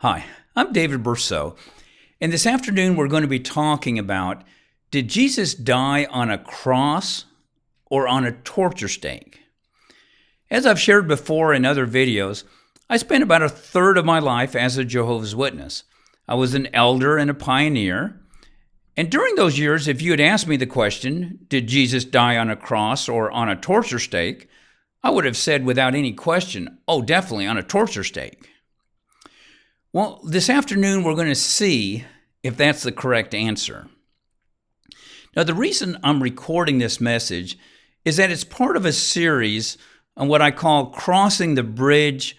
Hi, I'm David Bercot, and this afternoon we're going to be talking about, did Jesus die on a cross or on a torture stake? As I've shared before in other videos, I spent about a third of my life as a Jehovah's Witness. I was an elder and a pioneer, and during those years, if you had asked me the question, did Jesus die on a cross or on a torture stake, I would have said without any question, oh, definitely on a torture stake. Well, this afternoon we're going to see if that's the correct answer. Now, the reason I'm recording this message is that it's part of a series on what I call crossing the bridge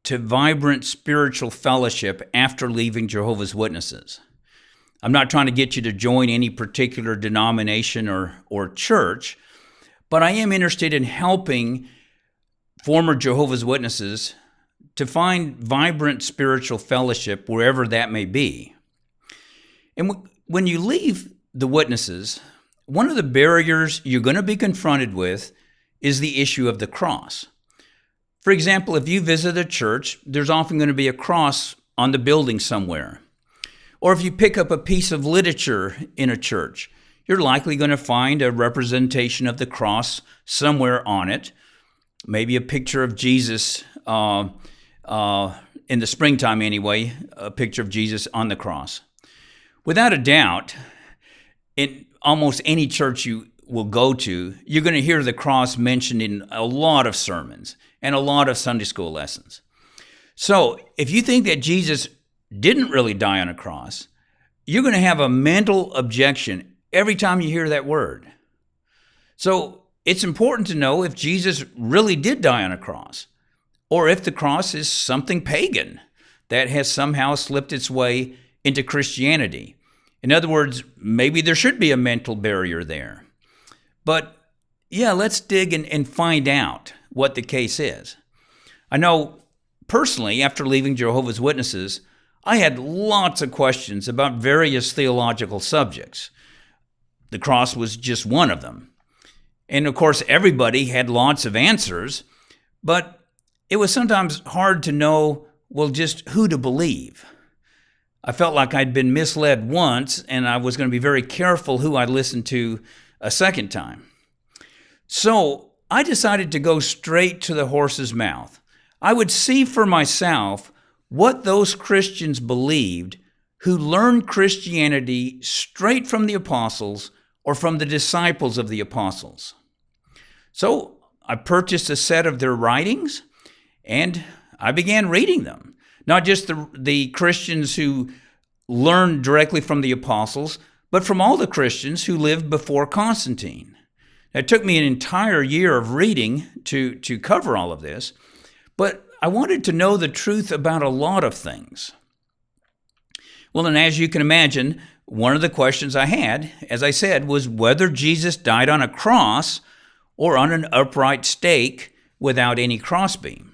to vibrant spiritual fellowship after leaving Jehovah's Witnesses. I'm not trying to get you to join any particular denomination or church, but I am interested in helping former Jehovah's Witnesses to find vibrant spiritual fellowship wherever that may be. And when you leave the witnesses, one of the barriers you're going to be confronted with is the issue of the cross. For example, if you visit a church, there's often going to be a cross on the building somewhere. Or if you pick up a piece of literature in a church, you're likely going to find a representation of the cross somewhere on it, maybe a picture of Jesus in the springtime anyway, a picture of Jesus on the cross. Without a doubt, in almost any church you will go to, you're going to hear the cross mentioned in a lot of sermons and a lot of Sunday school lessons. So if you think that Jesus didn't really die on a cross, you're going to have a mental objection every time you hear that word. So it's important to know if Jesus really did die on a cross, or if the cross is something pagan that has somehow slipped its way into Christianity. In other words, maybe there should be a mental barrier there. But yeah, let's dig and find out what the case is. I know personally, after leaving Jehovah's Witnesses, I had lots of questions about various theological subjects. The cross was just one of them. And of course, everybody had lots of answers, but it was sometimes hard to know, well, just who to believe. I felt like I'd been misled once, and I was going to be very careful who I listened to a second time. So I decided to go straight to the horse's mouth. I would see for myself what those Christians believed who learned Christianity straight from the apostles or from the disciples of the apostles. So I purchased a set of their writings, and I began reading them. Not just the Christians who learned directly from the apostles, but from all the Christians who lived before Constantine. Now, it took me an entire year of reading to cover all of this, but I wanted to know the truth about a lot of things. Well, and as you can imagine, one of the questions I had, as I said, was whether Jesus died on a cross or on an upright stake without any crossbeam.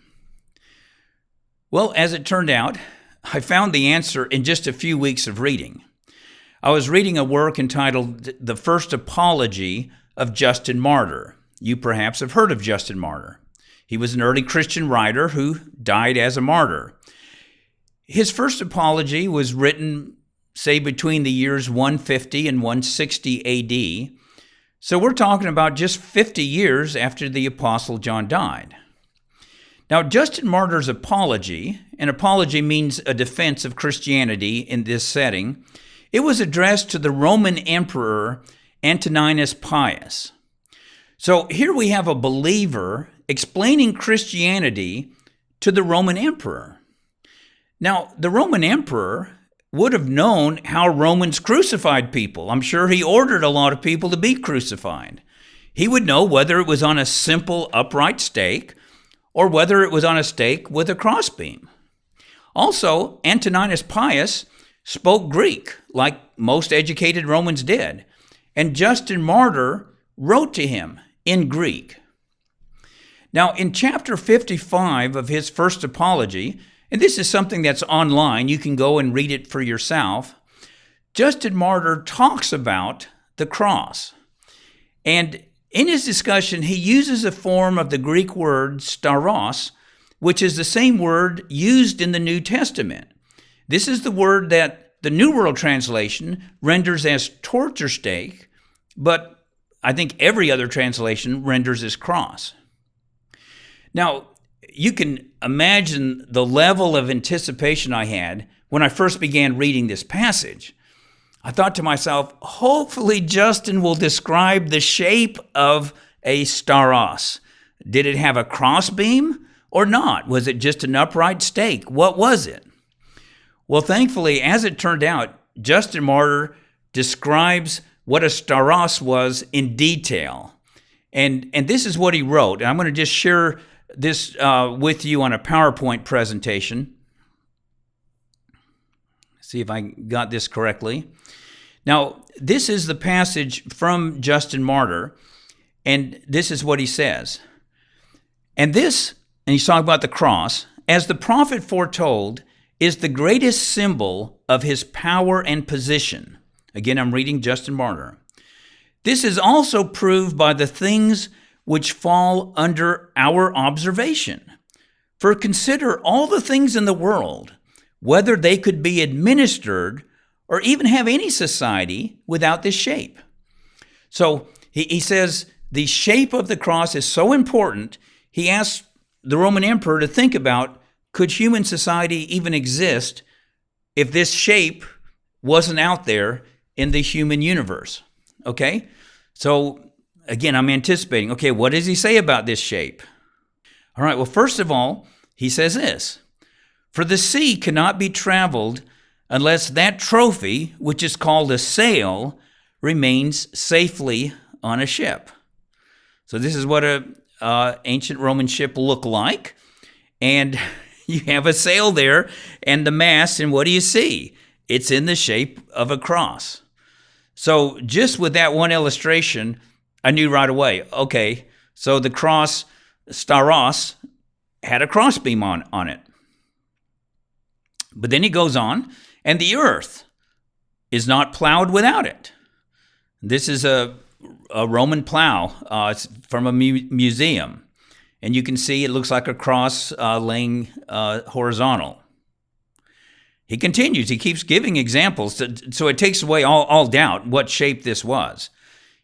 Well, as it turned out, I found the answer in just a few weeks of reading. I was reading a work entitled The First Apology of Justin Martyr. You perhaps have heard of Justin Martyr. He was an early Christian writer who died as a martyr. His first apology was written, say, between the years 150 and 160 AD. So we're talking about just 50 years after the Apostle John died. Now, Justin Martyr's apology, an apology means a defense of Christianity in this setting, it was addressed to the Roman Emperor Antoninus Pius. So here we have a believer explaining Christianity to the Roman Emperor. Now, the Roman Emperor would have known how Romans crucified people. I'm sure he ordered a lot of people to be crucified. He would know whether it was on a simple upright stake or whether it was on a stake with a crossbeam. Also, Antoninus Pius spoke Greek, like most educated Romans did, and Justin Martyr wrote to him in Greek. Now, in chapter 55 of his first apology, and this is something that's online, you can go and read it for yourself, Justin Martyr talks about the cross. And in his discussion, he uses a form of the Greek word stauros, which is the same word used in the New Testament. This is the word that the New World Translation renders as torture stake, but I think every other translation renders as cross. Now, you can imagine the level of anticipation I had when I first began reading this passage. I thought to myself, hopefully Justin will describe the shape of a staros. Did it have a crossbeam or not? Was it just an upright stake? What was it? Well, thankfully, as it turned out, Justin Martyr describes what a staros was in detail. And this is what he wrote. And I'm going to just share this with you on a PowerPoint presentation. See if I got this correctly. Now, this is the passage from Justin Martyr, and this is what he says. And he's talking about the cross, as the prophet foretold, is the greatest symbol of his power and position. Again, I'm reading Justin Martyr. This is also proved by the things which fall under our observation. For consider all the things in the world, whether they could be administered or even have any society without this shape. So he says the shape of the cross is so important, he asks the Roman emperor to think about, could human society even exist if this shape wasn't out there in the human universe? Okay? So again, I'm anticipating, okay, what does he say about this shape? All right, well, first of all, he says this: for the sea cannot be traveled unless that trophy, which is called a sail, remains safely on a ship. So this is what an ancient Roman ship looked like. And you have a sail there and the mast, and what do you see? It's in the shape of a cross. So just with that one illustration, I knew right away, okay, so the cross, staros, had a crossbeam on it. But then he goes on, and the earth is not plowed without it. This is a Roman plow. It's from a museum. And you can see it looks like a cross laying horizontal. He continues. He keeps giving examples, so it takes away all doubt what shape this was.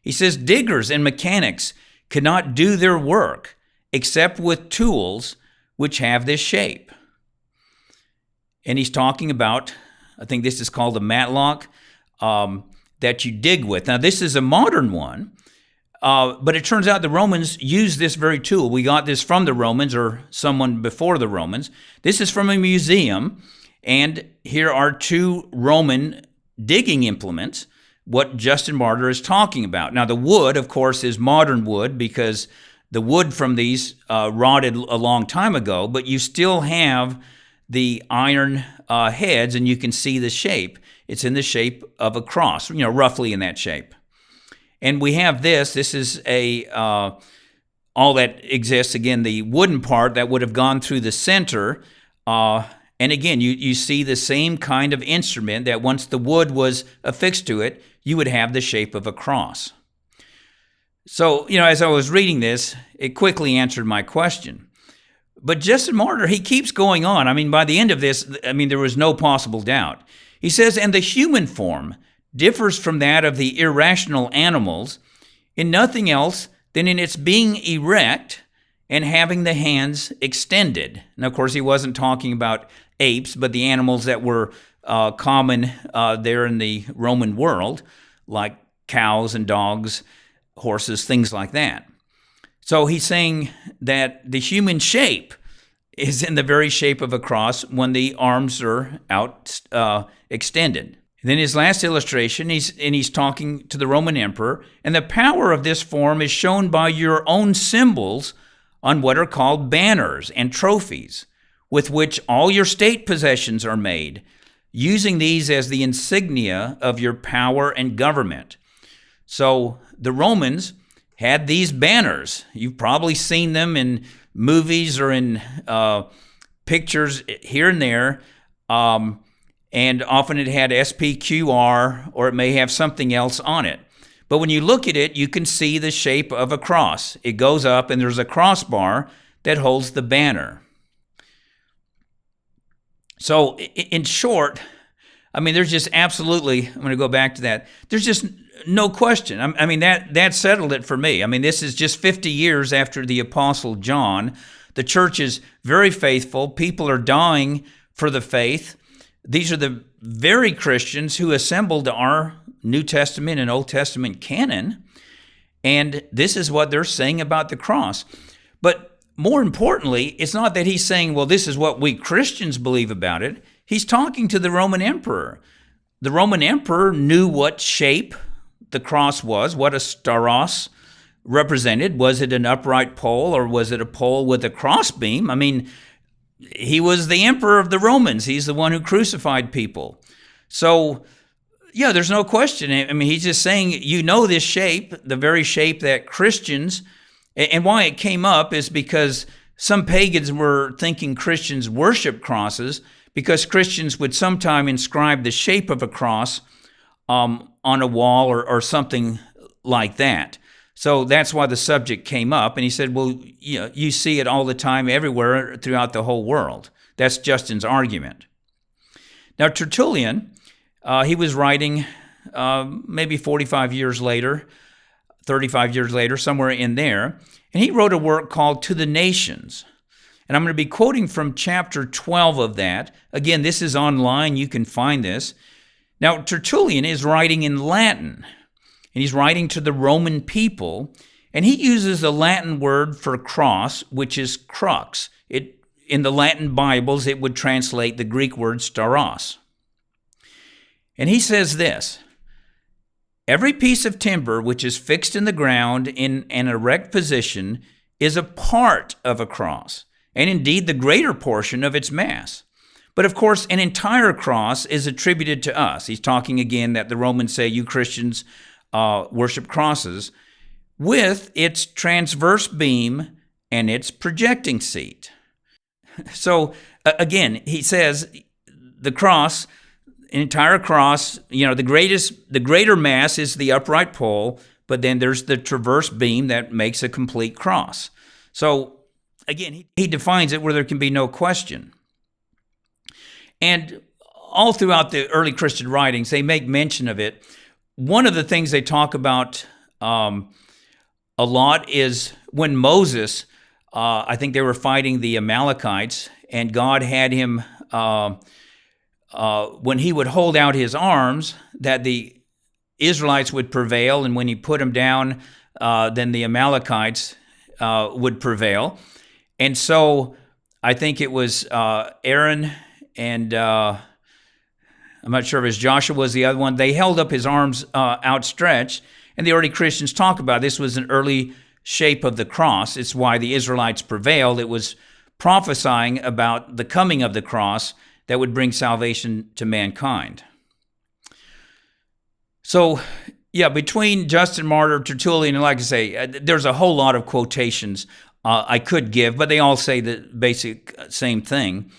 He says, diggers and mechanics cannot do their work except with tools which have this shape. And he's talking about, I think this is called a matlock, that you dig with. Now, this is a modern one, but it turns out the Romans used this very tool. We got this from the Romans or someone before the Romans. This is from a museum, and here are two Roman digging implements, what Justin Martyr is talking about. Now, the wood, of course, is modern wood because the wood from these rotted a long time ago, but you still have the iron heads, and you can see the shape. It's in the shape of a cross, roughly in that shape. And we have this is all that exists, again, the wooden part that would have gone through the center. And again, you see the same kind of instrument that once the wood was affixed to it, you would have the shape of a cross. So, as I was reading this, it quickly answered my question. But Justin Martyr, he keeps going on. By the end of this, there was no possible doubt. He says, and the human form differs from that of the irrational animals in nothing else than in its being erect and having the hands extended. And of course, he wasn't talking about apes, but the animals that were common there in the Roman world, like cows and dogs, horses, things like that. So he's saying that the human shape is in the very shape of a cross when the arms are out extended. Then his last illustration, he's talking to the Roman emperor, and the power of this form is shown by your own symbols on what are called banners and trophies, with which all your state possessions are made, using these as the insignia of your power and government. So the Romans had these banners. You've probably seen them in movies or in pictures here and there. And often it had SPQR, or it may have something else on it. But when you look at it, you can see the shape of a cross. It goes up, and there's a crossbar that holds the banner. So in short, I mean, there's just absolutely, I'm going to go back to that. There's just no question. I mean, that settled it for me. I mean, this is just 50 years after the Apostle John. The church is very faithful. People are dying for the faith. These are the very Christians who assembled our New Testament and Old Testament canon. And this is what they're saying about the cross. But more importantly, it's not that he's saying, well, this is what we Christians believe about it. He's talking to the Roman emperor. The Roman emperor knew what shape the cross was, what a stauros represented. Was it an upright pole, or was it a pole with a crossbeam? I mean, he was the emperor of the Romans. He's the one who crucified people. So, yeah, there's no question. I mean, he's just saying, you know, this shape, the very shape that Christians, and why it came up is because some pagans were thinking Christians worship crosses, because Christians would sometime inscribe the shape of a cross on a wall or something like that. So that's why the subject came up. And he said, well, you see it all the time everywhere throughout the whole world. That's Justin's argument. Now, Tertullian, he was writing maybe 45 years later, 35 years later, somewhere in there. And he wrote a work called To the Nations. And I'm going to be quoting from chapter 12 of that. Again, this is online. You can find this. Now, Tertullian is writing in Latin, and he's writing to the Roman people, and he uses the Latin word for cross, which is crux. In the Latin Bibles, it would translate the Greek word stauros. And he says this: every piece of timber which is fixed in the ground in an erect position is a part of a cross, and indeed the greater portion of its mass. But of course, an entire cross is attributed to us. He's talking again that the Romans say, you Christians worship crosses, with its transverse beam and its projecting seat. So again, he says the cross, an entire cross, the greater mass is the upright pole, but then there's the transverse beam that makes a complete cross. So again, he defines it where there can be no question. And all throughout the early Christian writings, they make mention of it. One of the things they talk about a lot is when Moses, I think they were fighting the Amalekites, and God had him, when he would hold out his arms, that the Israelites would prevail, and when he put them down, then the Amalekites would prevail. And so I think it was Aaron and I'm not sure if it was Joshua was the other one. They held up his arms outstretched, and the early Christians talk about this was an early shape of the cross. It's why the Israelites prevailed. It was prophesying about the coming of the cross that would bring salvation to mankind. So, yeah, between Justin Martyr, Tertullian, and like I say, there's a whole lot of quotations I could give, but they all say the basic same thing.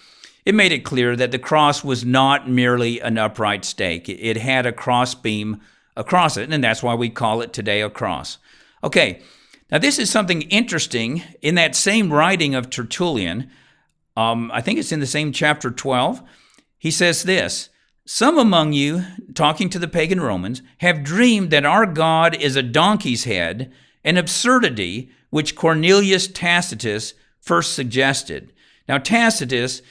It made it clear that the cross was not merely an upright stake. It had a cross beam across it, and that's why we call it today a cross. Okay, now this is something interesting. In that same writing of Tertullian, I think it's in the same chapter 12, he says this: some among you, talking to the pagan Romans, have dreamed that our God is a donkey's head, an absurdity which Cornelius Tacitus first suggested. Now, Tacitus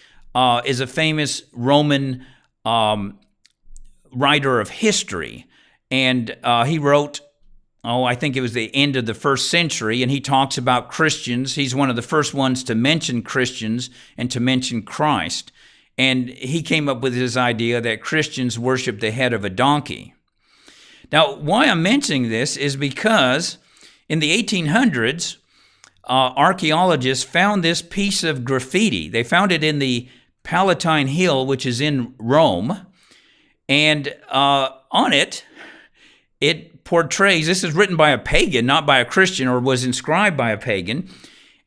is a famous Roman writer of history, and he wrote, I think it was the end of the first century, and he talks about Christians. He's one of the first ones to mention Christians and to mention Christ, and he came up with this idea that Christians worship the head of a donkey. Now, why I'm mentioning this is because in the 1800s, archaeologists found this piece of graffiti. They found it in the Palatine Hill, which is in Rome, and on it portrays, this is written by a pagan, not by a Christian, or was inscribed by a pagan,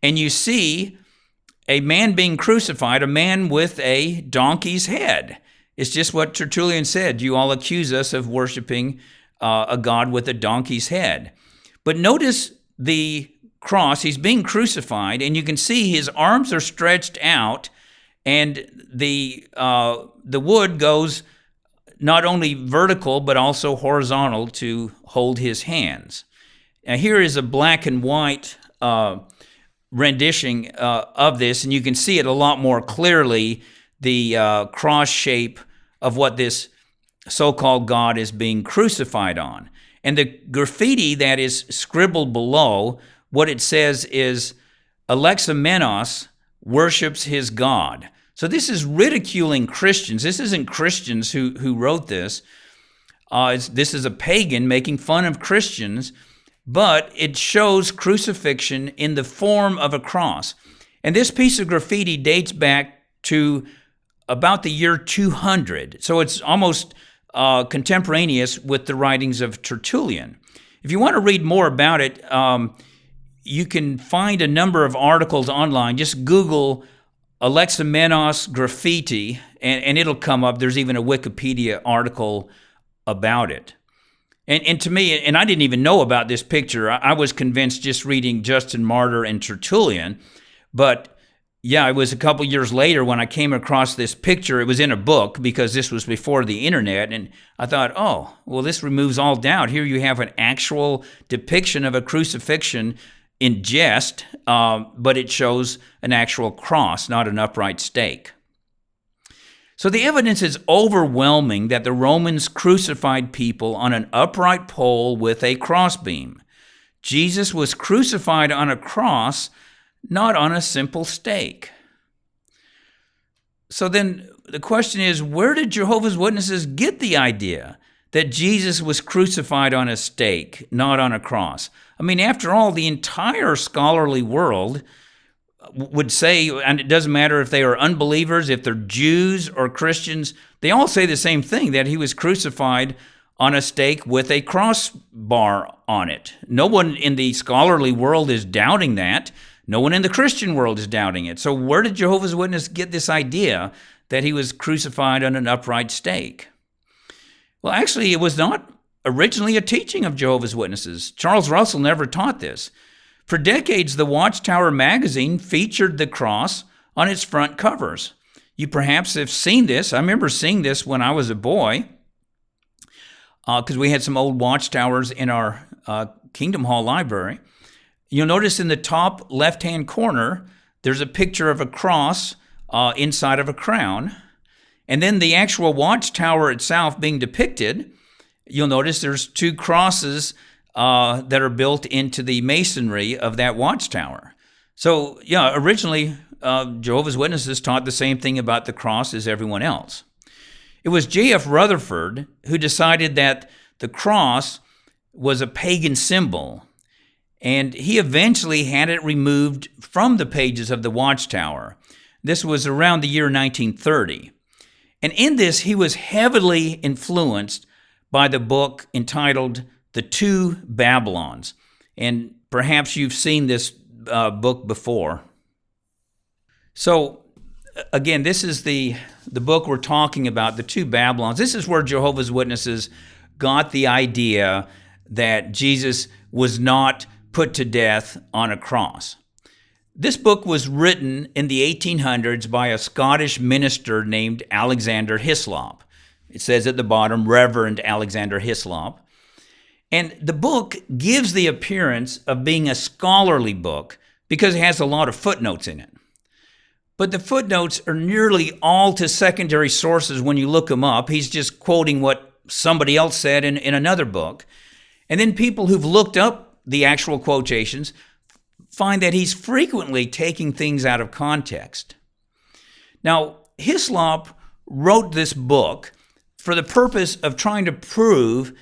and you see a man being crucified, a man with a donkey's head. It's just what Tertullian said. You all accuse us of worshiping a god with a donkey's head. But notice the cross. He's being crucified, and you can see his arms are stretched out, and the wood goes not only vertical but also horizontal to hold his hands. Now here is a black and white rendition of this, and you can see it a lot more clearly, the cross shape of what this so-called God is being crucified on. And the graffiti that is scribbled below, what it says is, Alexamenos worships his God. So this is ridiculing Christians. This isn't Christians who wrote this. This is a pagan making fun of Christians, but it shows crucifixion in the form of a cross. And this piece of graffiti dates back to about the year 200. So it's almost contemporaneous with the writings of Tertullian. If you want to read more about it, you can find a number of articles online. Just Google Alexamenos graffiti, and it'll come up. There's even a Wikipedia article about it. And to me, and I didn't even know about this picture, I was convinced just reading Justin Martyr and Tertullian, but yeah, it was a couple years later when I came across this picture. It was in a book because this was before the internet, and I thought, oh, well, this removes all doubt. Here you have an actual depiction of a crucifixion in jest, but it shows an actual cross, not an upright stake. So the evidence is overwhelming that the Romans crucified people on an upright pole with a crossbeam. Jesus was crucified on a cross, not on a simple stake. So then the question is, where did Jehovah's Witnesses get the idea that Jesus was crucified on a stake, not on a cross? I mean, after all, the entire scholarly world would say, and it doesn't matter if they are unbelievers, if they're Jews or Christians, they all say the same thing, that he was crucified on a stake with a crossbar on it. No one in the scholarly world is doubting that. No one in the Christian world is doubting it. So where did Jehovah's Witnesses get this idea that he was crucified on an upright stake? Well, actually, it was not originally a teaching of Jehovah's Witnesses. Charles Russell never taught this. For decades, the Watchtower magazine featured the cross on its front covers. You perhaps have seen this. I remember seeing this when I was a boy, because we had some old Watchtowers in our Kingdom Hall library. You'll notice in the top left-hand corner, there's a picture of a cross inside of a crown. And then the actual Watchtower itself being depicted, you'll notice there's two crosses that are built into the masonry of that Watchtower. So, yeah, originally, Jehovah's Witnesses taught the same thing about the cross as everyone else. It was J.F. Rutherford who decided that the cross was a pagan symbol, and he eventually had it removed from the pages of the Watchtower. This was around the year 1930. And in this, he was heavily influenced by the book entitled The Two Babylons. And perhaps you've seen this book before. So, again, this is the book we're talking about, The Two Babylons. This is where Jehovah's Witnesses got the idea that Jesus was not put to death on a cross. This book was written in the 1800s by a Scottish minister named Alexander Hislop. It says at the bottom, Reverend Alexander Hislop. And the book gives the appearance of being a scholarly book because it has a lot of footnotes in it. But the footnotes are nearly all to secondary sources when you look them up. He's just quoting what somebody else said in another book. And then people who've looked up the actual quotations find that he's frequently taking things out of context. Now, Hislop wrote this book for the purpose of trying to prove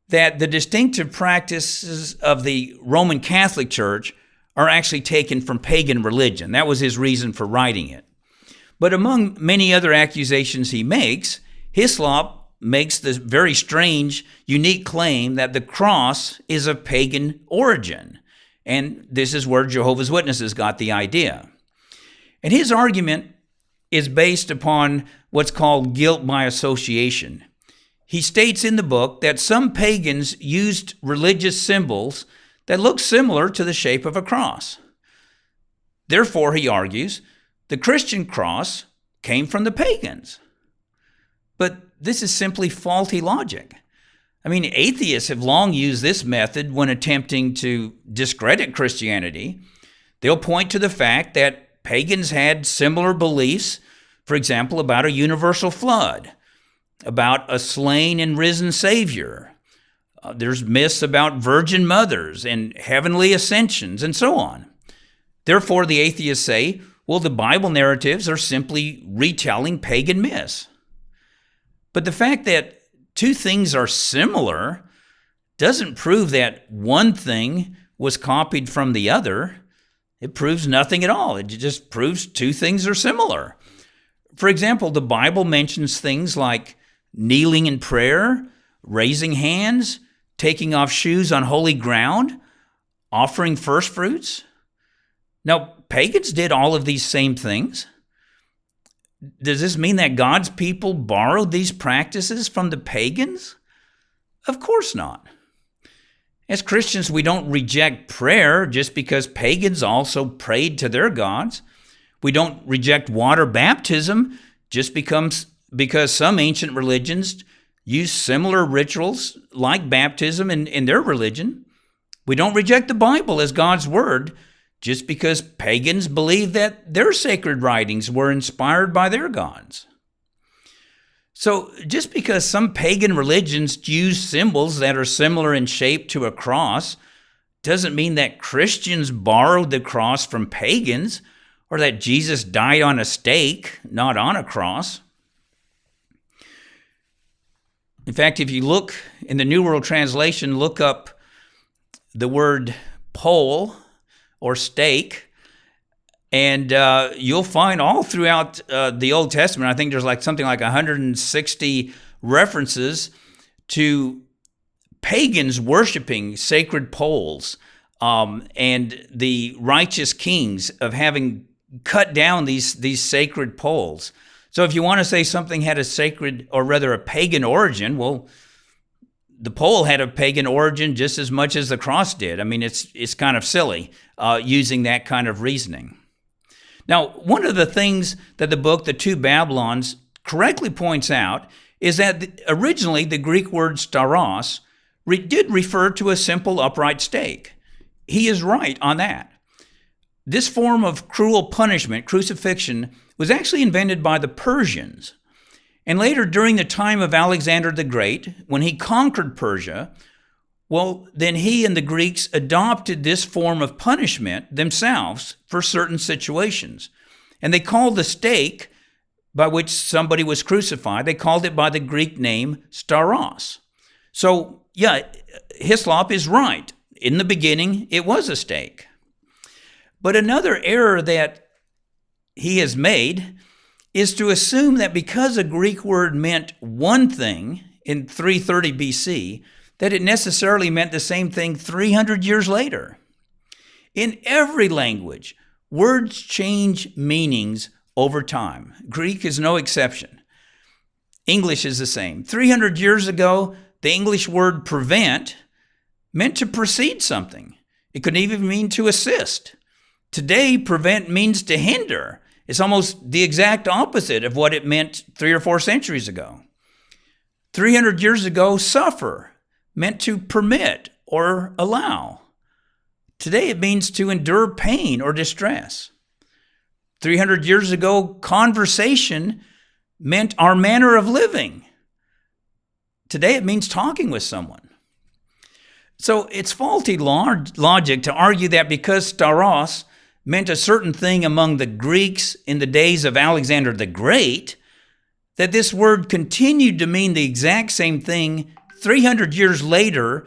that the distinctive practices of the Roman Catholic Church are actually taken from pagan religion. That was his reason for writing it. But among many other accusations he makes, Hislop makes this very strange, unique claim that the cross is of pagan origin. And this is where Jehovah's Witnesses got the idea. And his argument is based upon what's called guilt by association. He states in the book that some pagans used religious symbols that look similar to the shape of a cross. Therefore, he argues, the Christian cross came from the pagans. But this is simply faulty logic. I mean, atheists have long used this method when attempting to discredit Christianity. They'll point to the fact that pagans had similar beliefs, for example, about a universal flood, about a slain and risen Savior. There's myths about virgin mothers and heavenly ascensions and so on. Therefore, the atheists say, well, the Bible narratives are simply retelling pagan myths. But the fact that two things are similar doesn't prove that one thing was copied from the other. It proves nothing at all. It just proves two things are similar. For example, the Bible mentions things like kneeling in prayer, raising hands, taking off shoes on holy ground, offering first fruits. Now, pagans did all of these same things. Does this mean that God's people borrowed these practices from the pagans? Of course not. As Christians, we don't reject prayer just because pagans also prayed to their gods. We don't reject water baptism just because some ancient religions use similar rituals like baptism in their religion. We don't reject the Bible as God's word just because pagans believe that their sacred writings were inspired by their gods. So just because some pagan religions use symbols that are similar in shape to a cross doesn't mean that Christians borrowed the cross from pagans or that Jesus died on a stake, not on a cross. In fact, if you look in the New World Translation, look up the word pole or stake, and you'll find all throughout the Old Testament, I think there's something like 160 references to pagans worshiping sacred poles and the righteous kings of having cut down these sacred poles. So if you want to say something had a sacred, or rather a pagan origin, well, the pole had a pagan origin just as much as the cross did. I mean, it's kind of silly using that kind of reasoning. Now, one of the things that the book, The Two Babylons, correctly points out is that originally the Greek word stauros did refer to a simple upright stake. He is right on that. This form of cruel punishment, crucifixion, was actually invented by the Persians. And later, during the time of Alexander the Great, when he conquered Persia, well, then he and the Greeks adopted this form of punishment themselves for certain situations. And they called the stake by which somebody was crucified, they called it by the Greek name stauros. So, yeah, Hislop is right. In the beginning, it was a stake. But another error that he has made is to assume that because a Greek word meant one thing in 330 BC, that it necessarily meant the same thing 300 years later. In every language, words change meanings over time. Greek is no exception. English is the same. 300 years ago, the English word prevent meant to precede something. It could even mean to assist. Today, prevent means to hinder. It's almost the exact opposite of what it meant 3 or 4 centuries ago. 300 years ago, suffer meant to permit or allow. Today, it means to endure pain or distress. 300 years ago, conversation meant our manner of living. Today, it means talking with someone. So it's faulty logic to argue that because stauros meant a certain thing among the Greeks in the days of Alexander the Great, that this word continued to mean the exact same thing 300 years later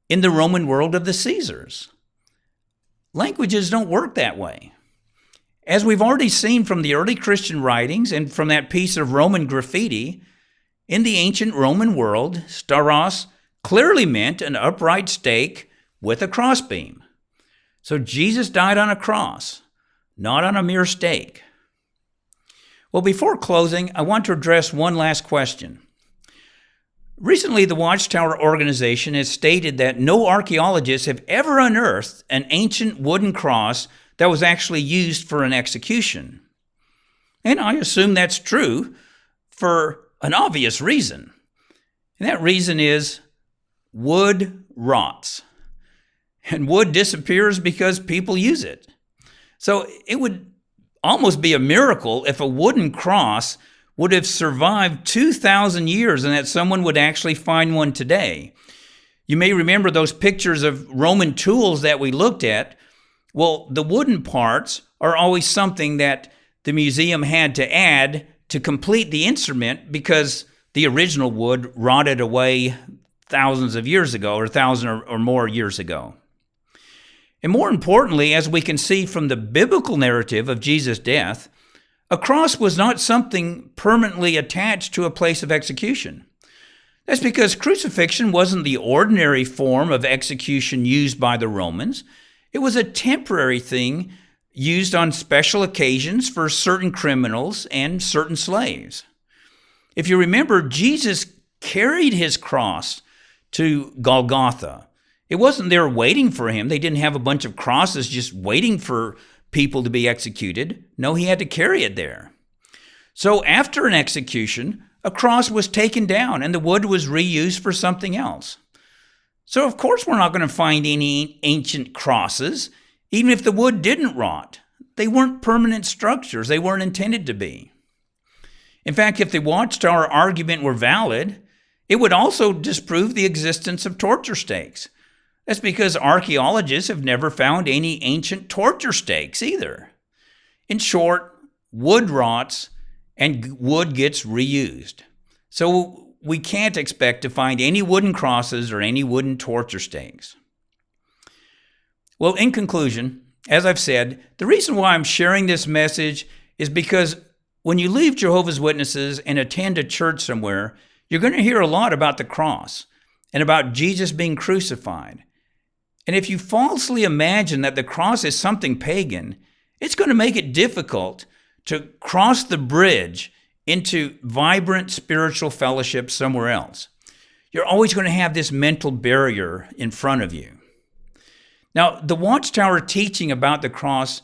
in the Roman world of the Caesars. Languages don't work that way. As we've already seen from the early Christian writings and from that piece of Roman graffiti, in the ancient Roman world, stauros clearly meant an upright stake with a crossbeam. So Jesus died on a cross, not on a mere stake. Well, before closing, I want to address one last question. Recently, the Watchtower organization has stated that no archaeologists have ever unearthed an ancient wooden cross that was actually used for an execution. And I assume that's true for an obvious reason. And that reason is wood rots. And wood disappears because people use it. So it would almost be a miracle if a wooden cross would have survived 2,000 years and that someone would actually find one today. You may remember those pictures of Roman tools that we looked at. Well, the wooden parts are always something that the museum had to add to complete the instrument because the original wood rotted away thousands of years ago, or 1,000 or more years ago. And more importantly, as we can see from the biblical narrative of Jesus' death, a cross was not something permanently attached to a place of execution. That's because crucifixion wasn't the ordinary form of execution used by the Romans. It was a temporary thing used on special occasions for certain criminals and certain slaves. If you remember, Jesus carried his cross to Golgotha. It wasn't there waiting for him. They didn't have a bunch of crosses just waiting for people to be executed. No, he had to carry it there. So after an execution, a cross was taken down and the wood was reused for something else. So of course we're not going to find any ancient crosses, even if the wood didn't rot. They weren't permanent structures. They weren't intended to be. In fact, if the Watchtower argument were valid, it would also disprove the existence of torture stakes. That's because archaeologists have never found any ancient torture stakes either. In short, wood rots and wood gets reused. So we can't expect to find any wooden crosses or any wooden torture stakes. Well, in conclusion, as I've said, the reason why I'm sharing this message is because when you leave Jehovah's Witnesses and attend a church somewhere, you're going to hear a lot about the cross and about Jesus being crucified. And if you falsely imagine that the cross is something pagan, it's going to make it difficult to cross the bridge into vibrant spiritual fellowship somewhere else. You're always going to have this mental barrier in front of you. Now, the Watchtower teaching about the cross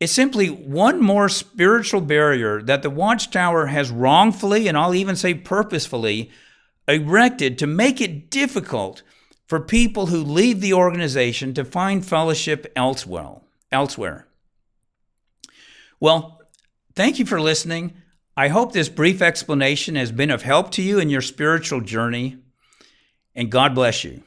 is simply one more spiritual barrier that the Watchtower has wrongfully, and I'll even say purposefully, erected to make it difficult for people who leave the organization to find fellowship elsewhere. Well, thank you for listening. I hope this brief explanation has been of help to you in your spiritual journey, and God bless you.